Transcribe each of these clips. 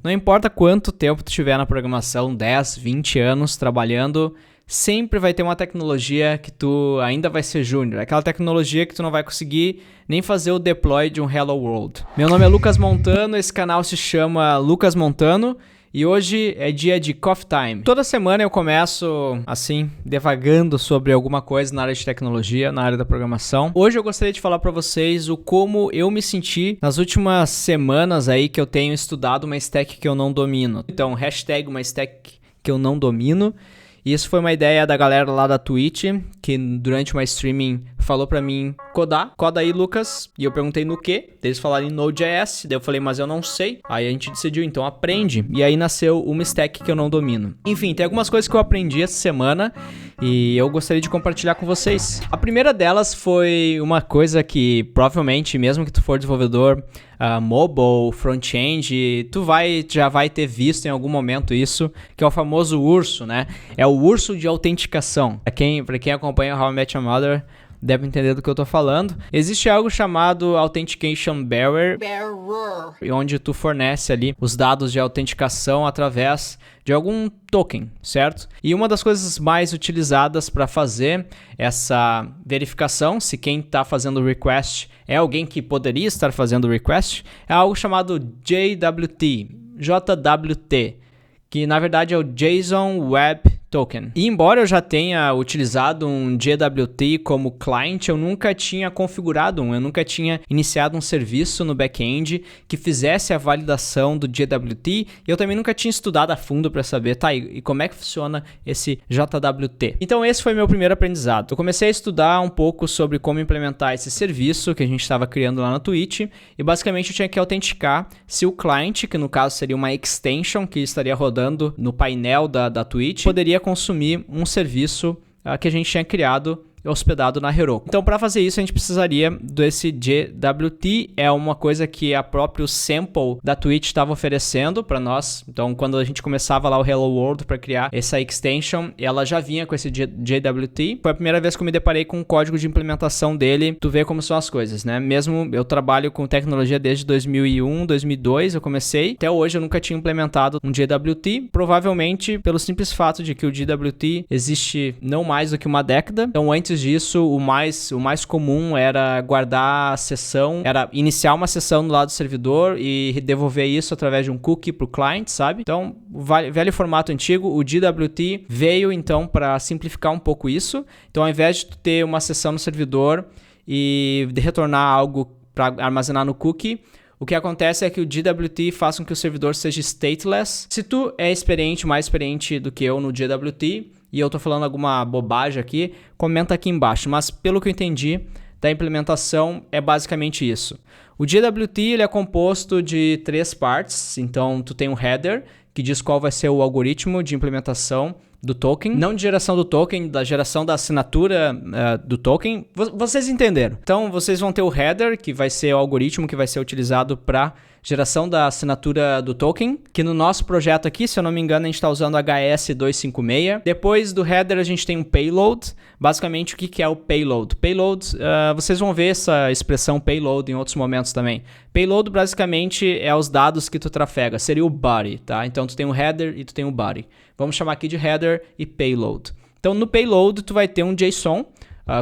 Não importa quanto tempo tu tiver na programação, 10, 20 anos trabalhando, sempre vai ter uma tecnologia que tu ainda vai ser júnior. Aquela tecnologia que tu não vai conseguir nem fazer o deploy de um Hello World. Meu nome é Lucas Montano, esse canal se chama Lucas Montano. E hoje é dia de Coffee Time. Toda semana eu começo, assim, devagando sobre alguma coisa na área de tecnologia, na área da programação. Hoje eu gostaria de falar para vocês o como eu me senti nas últimas semanas aí que eu tenho estudado uma stack que eu não domino. Então, hashtag uma stack que eu não domino. E isso foi uma ideia da galera lá da Twitch, que durante uma streaming falou pra mim codar. Coda aí, Lucas. E eu perguntei no quê? Eles falaram em Node.js. Daí eu falei, mas eu não sei. Aí a gente decidiu, então aprende. E aí nasceu uma stack que eu não domino. Enfim, tem algumas coisas que eu aprendi essa semana e eu gostaria de compartilhar com vocês. A primeira delas foi uma coisa que provavelmente, mesmo que tu for desenvolvedor mobile, front-end, tu já vai ter visto em algum momento isso, que é o famoso urso, né? É o urso de autenticação. Pra quem acompanha How I Met Your Mother, deve entender do que eu tô falando. Existe algo chamado Authentication Bearer, onde tu fornece ali os dados de autenticação através de algum token, certo? E uma das coisas mais utilizadas para fazer essa verificação, se quem está fazendo o request é alguém que poderia estar fazendo o request, é algo chamado JWT, que na verdade é o JSON Web Token. E embora eu já tenha utilizado um JWT como client, eu nunca tinha configurado eu nunca tinha iniciado um serviço no back-end que fizesse a validação do JWT, e eu também nunca tinha estudado a fundo para saber, tá, e como é que funciona esse JWT. Então esse foi meu primeiro aprendizado. Eu comecei a estudar um pouco sobre como implementar esse serviço que a gente estava criando lá na Twitch, e basicamente eu tinha que autenticar se o client, que no caso seria uma extension que estaria rodando no painel da Twitch, poderia consumir um serviço que a gente tinha criado hospedado na Heroku. Então, para fazer isso, a gente precisaria desse JWT, é uma coisa que a própria sample da Twitch estava oferecendo para nós. Então, quando a gente começava lá o Hello World para criar essa extension, ela já vinha com esse JWT. Foi a primeira vez que eu me deparei com o código de implementação dele. Tu vê como são as coisas, né? Mesmo eu trabalho com tecnologia desde 2001, 2002, eu comecei. Até hoje eu nunca tinha implementado um JWT, provavelmente pelo simples fato de que o JWT existe não mais do que uma década. Então, antes disso, o mais comum era guardar a sessão, era iniciar uma sessão do lado do servidor e devolver isso através de um cookie para o client, sabe? Então, velho formato antigo, o JWT veio então para simplificar um pouco isso. Então, ao invés de tu ter uma sessão no servidor e de retornar algo para armazenar no cookie, o que acontece é que o JWT faz com que o servidor seja stateless. Se tu é mais experiente do que eu no JWT, e eu tô falando alguma bobagem aqui, comenta aqui embaixo. Mas pelo que eu entendi da implementação, é basicamente isso. O JWT ele é composto de 3 partes. Então, tu tem um header, que diz qual vai ser o algoritmo de implementação do token. Não de geração do token, da geração da assinatura do token. Vocês entenderam. Então, vocês vão ter o header, que vai ser o algoritmo que vai ser utilizado para geração da assinatura do token, que no nosso projeto aqui, se eu não me engano, a gente está usando HS256. Depois do header, a gente tem um payload. Basicamente, o que é o payload? Payload, vocês vão ver essa expressão payload em outros momentos também. Payload, basicamente, é os dados que tu trafega. Seria o body, tá? Então, tu tem o header e tu tem o body. Vamos chamar aqui de header e payload. Então, no payload, tu vai ter um JSON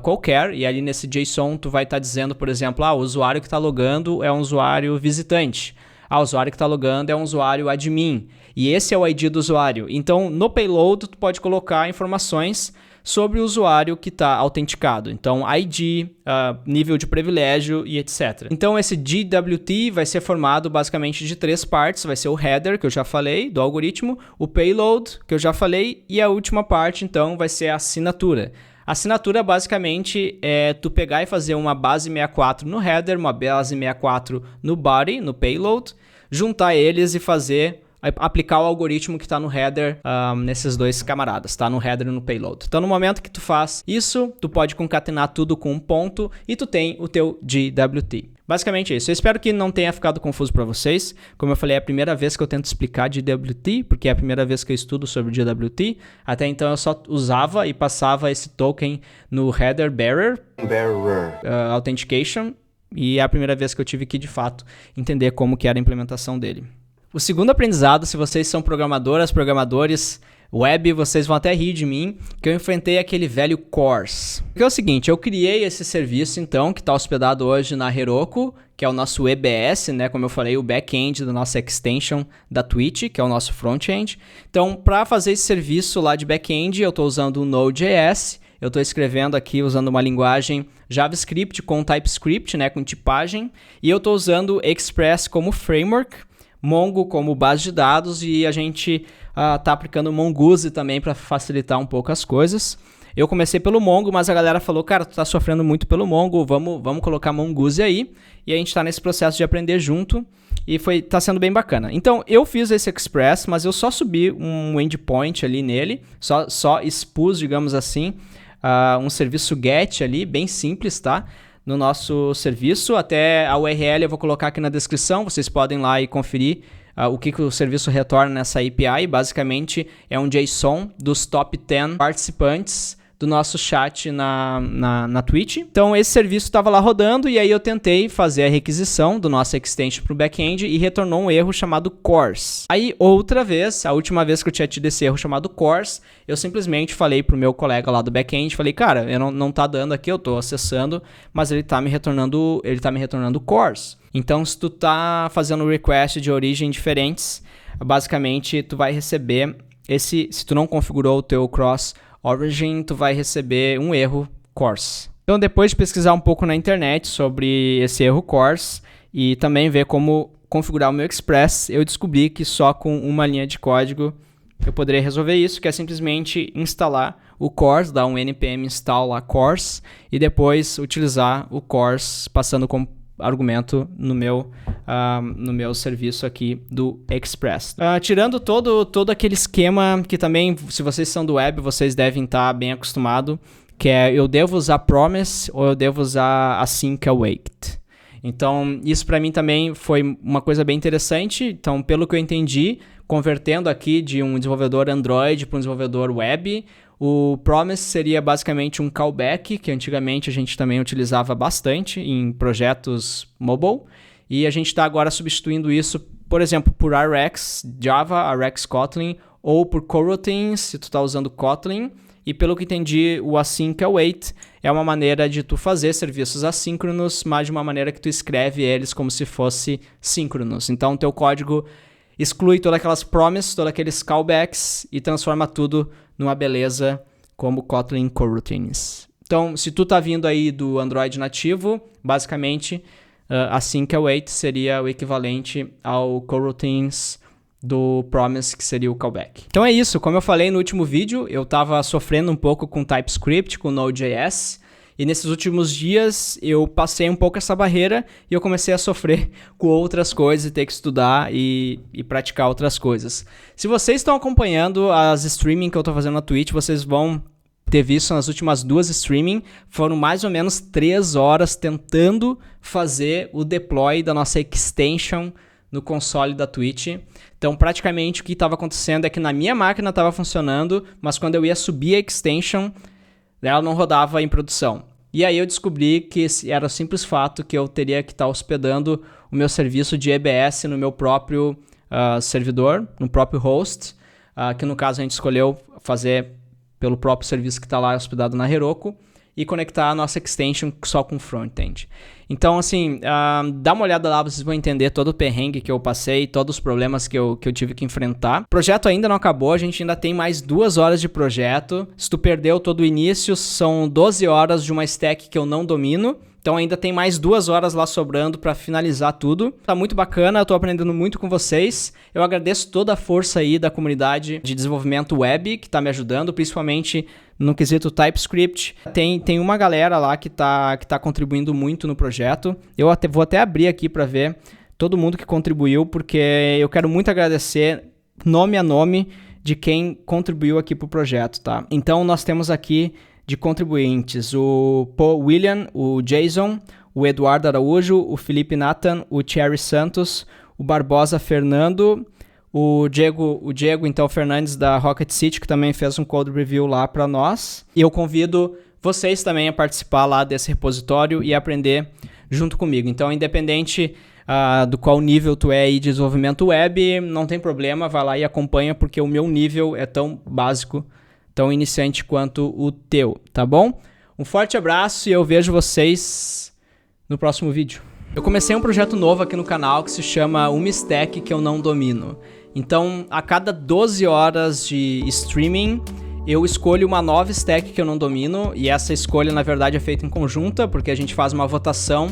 qualquer, e ali nesse JSON tu vai estar dizendo, por exemplo, o usuário que está logando é um usuário visitante. O usuário que está logando é um usuário admin. E esse é o ID do usuário. Então, no payload, tu pode colocar informações sobre o usuário que está autenticado. Então, ID, nível de privilégio e etc. Então, esse JWT vai ser formado basicamente de 3 partes. Vai ser o header, que eu já falei, do algoritmo, o payload, que eu já falei, e a última parte, então, vai ser a assinatura. A assinatura basicamente é tu pegar e fazer uma base 64 no header, uma base 64 no body, no payload, juntar eles e aplicar o algoritmo que está no header nesses dois camaradas, tá? No header e no payload. Então, no momento que tu faz isso, tu pode concatenar tudo com um ponto e tu tem o teu JWT. Basicamente é isso. Eu espero que não tenha ficado confuso para vocês. Como eu falei, é a primeira vez que eu tento explicar JWT, porque é a primeira vez que eu estudo sobre JWT. Até então eu só usava e passava esse token no header bearer. Authentication. E é a primeira vez que eu tive que, de fato, entender como que era a implementação dele. O segundo aprendizado, se vocês são programadores web, vocês vão até rir de mim, que eu enfrentei aquele velho CORS. Que é o seguinte, eu criei esse serviço então, que está hospedado hoje na Heroku, que é o nosso EBS, né? Como eu falei, o back-end da nossa extension da Twitch, que é o nosso front-end. Então, para fazer esse serviço lá de back-end, eu estou usando o Node.js, eu estou escrevendo aqui usando uma linguagem JavaScript com TypeScript, né? Com tipagem, e eu estou usando Express como framework, Mongo como base de dados, e a gente tá aplicando Mongoose também para facilitar um pouco as coisas. Eu comecei pelo Mongo, mas a galera falou, cara, tu tá sofrendo muito pelo Mongo, vamos colocar Mongoose aí. E a gente tá nesse processo de aprender junto e tá sendo bem bacana. Então, eu fiz esse Express, mas eu só subi um endpoint ali nele, só expus, digamos assim, um serviço GET ali, bem simples, tá? No nosso serviço, até a URL eu vou colocar aqui na descrição, vocês podem ir lá e conferir o que o serviço retorna nessa API. Basicamente é um JSON dos top 10 participantes do nosso chat na Twitch. Então esse serviço estava lá rodando e aí eu tentei fazer a requisição do nosso extension para o back-end e retornou um erro chamado CORS. Aí outra vez, a última vez que eu tinha tido esse erro chamado CORS, eu simplesmente falei pro meu colega lá do back-end, falei, cara, eu não tá dando aqui, eu tô acessando, mas ele tá me retornando CORS. Então se tu tá fazendo request de origem diferentes, basicamente tu vai receber se tu não configurou o teu cross origin, tu vai receber um erro CORS. Então depois de pesquisar um pouco na internet sobre esse erro CORS e também ver como configurar o meu Express, eu descobri que só com uma linha de código eu poderia resolver isso, que é simplesmente instalar o CORS, dar um npm install lá CORS e depois utilizar o CORS passando como argumento no meu serviço aqui do Express. Tirando todo aquele esquema que também, se vocês são do web, vocês devem estar bem acostumados, que é eu devo usar promise ou eu devo usar async await. Então, isso para mim também foi uma coisa bem interessante. Então, pelo que eu entendi, convertendo aqui de um desenvolvedor Android para um desenvolvedor web, o promise seria basicamente um callback, que antigamente a gente também utilizava bastante em projetos mobile, e a gente está agora substituindo isso, por exemplo, por Rx Java, Rx Kotlin, ou por coroutines, se tu está usando Kotlin, e pelo que entendi, o async await é uma maneira de tu fazer serviços assíncronos, mas de uma maneira que tu escreve eles como se fosse síncronos. Então, teu código exclui todas aquelas promises, todos aqueles callbacks e transforma tudo numa beleza como Kotlin Coroutines. Então, se tu tá vindo aí do Android nativo, basicamente, async await seria o equivalente ao Coroutines do promise, que seria o callback. Então é isso, como eu falei no último vídeo, eu estava sofrendo um pouco com TypeScript, com Node.js, e nesses últimos dias eu passei um pouco essa barreira e eu comecei a sofrer com outras coisas e ter que estudar e praticar outras coisas. Se vocês estão acompanhando as streaming que eu estou fazendo na Twitch, vocês vão ter visto nas últimas 2 streaming, foram mais ou menos 3 horas tentando fazer o deploy da nossa extension no console da Twitch. Então, praticamente, o que estava acontecendo é que na minha máquina estava funcionando, mas quando eu ia subir a extension, ela não rodava em produção. E aí eu descobri que era o simples fato que eu teria que estar hospedando o meu serviço de EBS no meu próprio servidor, no próprio host, que no caso a gente escolheu fazer pelo próprio serviço que está lá hospedado na Heroku, e conectar a nossa extension só com front-end. Então, assim, dá uma olhada lá, vocês vão entender todo o perrengue que eu passei, todos os problemas que eu tive que enfrentar. O projeto ainda não acabou, a gente ainda tem mais 2 horas de projeto. Se tu perdeu todo o início, são 12 horas de uma stack que eu não domino. Então ainda tem mais 2 horas lá sobrando para finalizar tudo. Tá muito bacana, eu tô aprendendo muito com vocês. Eu agradeço toda a força aí da comunidade de desenvolvimento web que tá me ajudando, principalmente no quesito TypeScript. Tem uma galera lá que tá contribuindo muito no projeto. Eu vou até abrir aqui para ver todo mundo que contribuiu, porque eu quero muito agradecer nome a nome de quem contribuiu aqui pro projeto, tá? Então nós temos aqui de contribuintes, o Paul William, o Jason, o Eduardo Araújo, o Felipe Nathan, o Thierry Santos, o Barbosa Fernando, o Diego então Fernandes da Rocket City, que também fez um code review lá para nós. E eu convido vocês também a participar lá desse repositório e aprender junto comigo. Então, independente do qual nível tu é aí de desenvolvimento web, não tem problema, vai lá e acompanha, porque o meu nível é tão básico, tão iniciante quanto o teu, tá bom? Um forte abraço e eu vejo vocês no próximo vídeo. Eu comecei um projeto novo aqui no canal que se chama Uma Stack que eu não domino. Então, a cada 12 horas de streaming, eu escolho uma nova stack que eu não domino, e essa escolha, na verdade, é feita em conjunta, porque a gente faz uma votação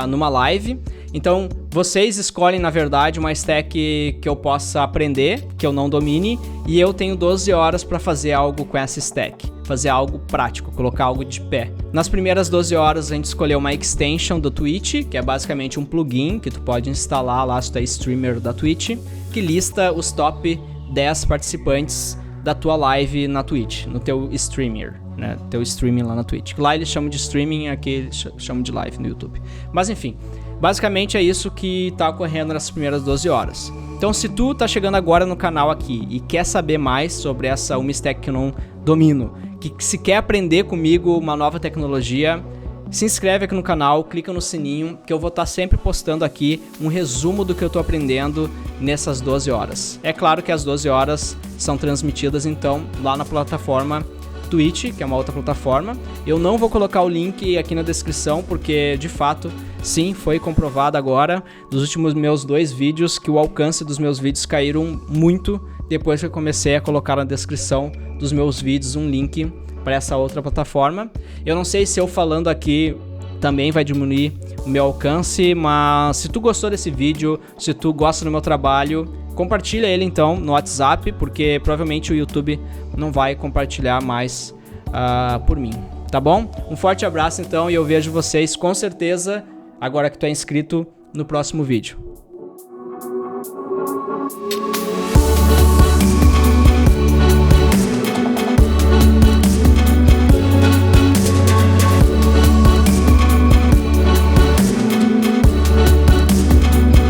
numa live. Então, vocês escolhem, na verdade, uma stack que eu possa aprender, que eu não domine, e eu tenho 12 horas para fazer algo com essa stack, fazer algo prático, colocar algo de pé. Nas primeiras 12 horas, a gente escolheu uma extension do Twitch, que é basicamente um plugin que tu pode instalar lá se tu é streamer da Twitch, que lista os top 10 participantes da tua live na Twitch, no teu streamer, né? Teu streaming lá na Twitch. Lá eles chamam de streaming, aqui eles chamam de live no YouTube. Mas enfim, basicamente é isso que tá ocorrendo nessas primeiras 12 horas. Então, se tu tá chegando agora no canal aqui e quer saber mais sobre essa Uma Stack que eu não domino, que se quer aprender comigo uma nova tecnologia, se inscreve aqui no canal, clica no sininho, que eu vou estar sempre postando aqui um resumo do que eu tô aprendendo nessas 12 horas. É claro que as 12 horas são transmitidas, então, lá na plataforma Twitch, que é uma outra plataforma. Eu não vou colocar o link aqui na descrição, porque, de fato, sim, foi comprovado agora, dos últimos meus 2 vídeos, que o alcance dos meus vídeos caíram muito depois que eu comecei a colocar na descrição dos meus vídeos um link para essa outra plataforma. Eu não sei se eu falando aqui também vai diminuir o meu alcance, mas se tu gostou desse vídeo, se tu gosta do meu trabalho, compartilha ele então no WhatsApp, porque provavelmente o YouTube não vai compartilhar mais por mim, tá bom? Um forte abraço então, e eu vejo vocês com certeza, agora que tu é inscrito, no próximo vídeo.